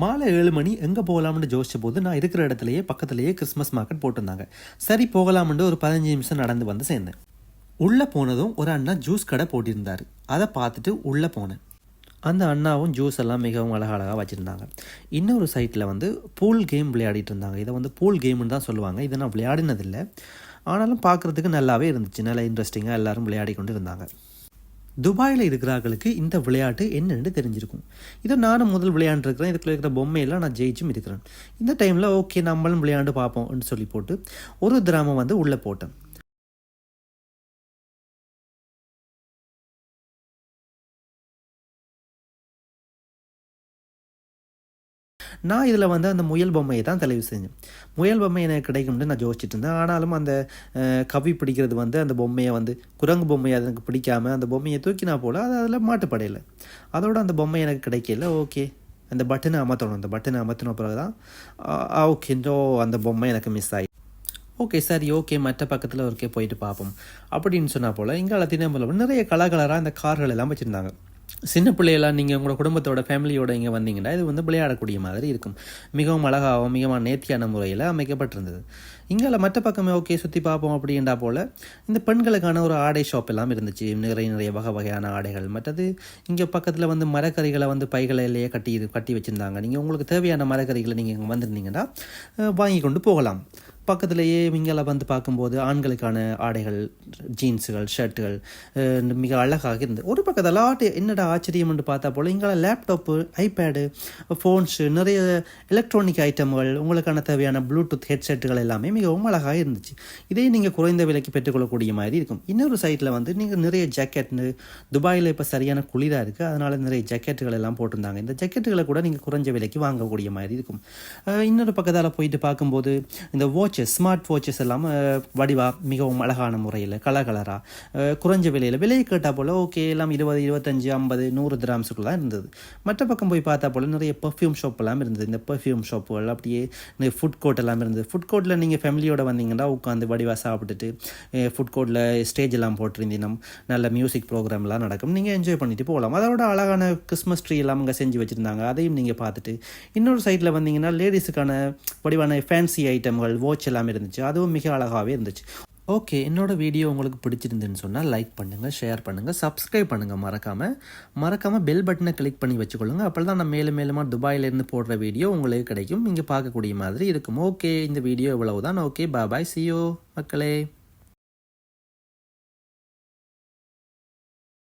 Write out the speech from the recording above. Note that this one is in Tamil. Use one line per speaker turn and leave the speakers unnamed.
மாலை 7 மணி எங்கே போகலாம்னு யோசிச்ச போது நான் இருக்கிற இடத்துலையே பக்கத்துலேயே கிறிஸ்மஸ் மார்க்கெட் போட்டிருந்தாங்க. சரி போகலாம்னு ஒரு 15 நிமிஷம் நடந்து வந்து சேர்ந்தேன். உள்ளே போனதும் ஒரு அண்ணா ஜூஸ் கடை போட்டிருந்தார். அதை பார்த்துட்டு உள்ளே போனேன். அந்த அண்ணாவும் ஜூஸ் எல்லாம் மிகவும் அழகழகாக வச்சுருந்தாங்க. இன்னொரு சைட்டில் வந்து பூல் கேம் விளையாடிட்டு இருந்தாங்க. இதை வந்து பூல் கேம்னு தான் சொல்லுவாங்க. இதை நான் விளையாடினதில்லை, ஆனாலும் பார்க்குறதுக்கு நல்லாவே இருந்துச்சு. நல்லா இன்ட்ரெஸ்டிங்காக எல்லோரும் விளையாடி கொண்டு இருந்தாங்க. துபாயில் இருக்கிறவர்களுக்கு இந்த விளையாட்டு என்னென்னு தெரிஞ்சிருக்கும். இதை நானும் முதல் விளையாண்டுருக்கிறேன். இதுக்குள்ள இருக்கிற பொம்மையெல்லாம் நான் ஜெயிச்சும் இருக்கிறேன். இந்த டைமில் ஓகே நம்மளும் விளையாண்டு பார்ப்போம்னு சொல்லி போட்டு ஒரு திராமம் வந்து உள்ளே போட்டேன். நான் இதில் வந்து அந்த முயல் பொம்மையை தான் தெளிவு செஞ்சேன். முயல் பொம்மை எனக்கு கிடைக்கும்னு நான் யோசிச்சுட்டு இருந்தேன். ஆனாலும் அந்த கவி பிடிக்கிறது வந்து அந்த பொம்மையை வந்து குரங்கு பொம்மையை எனக்கு பிடிக்காமல் அந்த பொம்மையை தூக்கினா போல் அது அதில் மாட்டுப்படையில். அதோட அந்த பொம்மை எனக்கு கிடைக்கல. ஓகே அந்த பட்டனை அமர்த்தணும். அந்த பட்டனை அமர்த்தின பிறகு தான் ஓகேன்றோ அந்த பொம்மை எனக்கு மிஸ் ஆகி ஓகே சரி ஓகே மற்ற பக்கத்தில் ஒருக்கே போயிட்டு பார்ப்போம் அப்படின்னு சொன்னால் போல் இங்கே தினம்பலம் நிறைய கலராக அந்த கார்கள் எல்லாம் வச்சுருந்தாங்க. சின்ன பிள்ளையெல்லாம் நீங்கள் உங்களோட குடும்பத்தோட ஃபேமிலியோட இங்கே வந்தீங்கன்னா இது வந்து விளையாடக்கூடிய மாதிரி இருக்கும். மிகவும் அழகாகவும் மிகவும் நேர்த்தியான முறையில் அமைக்கப்பட்டிருந்தது. இங்கே மற்ற பக்கமே ஓகே சுற்றி பார்ப்போம் அப்படின்றா போல் இந்த பெண்களுக்கான ஒரு ஆடை ஷாப் எல்லாம் இருந்துச்சு. நிறைய வகையான ஆடைகள். மற்றது இங்கே பக்கத்தில் வந்து மரக்கறிகளை வந்து பைகளிலேயே கட்டி வச்சுருந்தாங்க. நீங்கள் உங்களுக்கு தேவையான மரக்கறிகளை நீங்கள் இங்கே வந்திருந்தீங்கன்னா வாங்கி கொண்டு போகலாம். பக்கத்துலேயே இங்கே வந்து பார்க்கும்போது ஆண்களுக்கான ஆடைகள், ஜீன்ஸுகள், ஷர்ட்டுகள் மிக அழகாக இருந்தது. ஒரு பக்கத்தில் என்னடா ஆச்சரியம் என்று பார்த்தா போல் இங்கே லேப்டாப்பு, ஐபேடு, ஃபோன்ஸு, நிறைய எலக்ட்ரானிக் ஐட்டம்கள், உங்களுக்கான தேவையான ப்ளூடூத் ஹெட்செட்டுகள் எல்லாமே மிகவும் அழகாக இருந்துச்சு. இதே நீங்கள் குறைந்த விலைக்கு பெற்றுக்கொள்ளக்கூடிய மாதிரி இருக்கும். இன்னொரு சைட்டில் வந்து நீங்கள் நிறைய ஜாக்கெட்னு, துபாயில் இப்போ சரியான குளிராக இருக்குது, அதனால் நிறைய ஜாக்கெட்டுகள் எல்லாம் போட்டிருந்தாங்க. இந்த ஜாக்கெட்டுகளை கூட நீங்கள் குறைஞ்ச விலைக்கு வாங்கக்கூடிய மாதிரி இருக்கும். இன்னொரு பக்கத்தால் போயிட்டு பார்க்கும்போது இந்த ஸ்மார்ட் வாட்சஸ் எல்லாம் மிகவும் அழகான முறையில் கலராக குறைஞ்ச விலையை கேட்டால் போல் ஓகே எல்லாம் 20, 25, 50, 100 திராம்ஸுக்குலாம் இருந்தது. மற்ற பக்கம் போய் பார்த்தா போல் நிறைய பெர்ஃப்யூம் ஷாப் எல்லாம் இருந்தது. இந்த பெர்ஃப்யூம் ஷாப்புகள் அப்படியே நிறைய ஃபுட் கோர்ட் எல்லாம் இருந்தது. ஃபுட் கோர்ட்டில் நீங்கள் ஃபேமிலியோட வந்தீங்கன்னா உட்காந்து வடிவாக சாப்பிட்டுட்டு ஃபுட் கோர்ட்டில் ஸ்டேஜ் எல்லாம் போட்டிருந்தீங்கன்னா நல்ல மியூசிக் ப்ரோக்ராம்லாம் நடக்கும். நீங்கள் என்ஜாய் பண்ணிட்டு போகலாம். அதோட அழகான கிறிஸ்மஸ் ட்ரீ எல்லாம் அங்கே செஞ்சு வச்சுருந்தாங்க. அதையும் நீங்கள் பார்த்துட்டு இன்னொரு சைட்டில் வந்தீங்கன்னா லேடிஸுக்கான வடிவான ஃபேன்சி ஐட்டம்கள், வாட்ச் எல்லாமே இருந்துச்சு. அதுவும் மிக அழகாகவே இருந்துச்சு. ஓகே, என்னோட வீடியோ உங்களுக்கு பிடிச்சிருந்துன்னு சொன்னால் லைக் பண்ணுங்கள், ஷேர் பண்ணுங்கள், சப்ஸ்கிரைப் பண்ணுங்கள். மறக்காமல் பெல் பட்டனை கிளிக் பண்ணி வச்சுக்கொள்ளுங்க. அப்போ தான் நான் மேலுமா துபாயிலேருந்து போடுற வீடியோ உங்களுக்கு கிடைக்கும். இங்கே பார்க்கக்கூடிய மாதிரி இருக்கும். ஓகே, இந்த வீடியோ இவ்வளவுதான். ஓகே, பாய், see you மக்களே.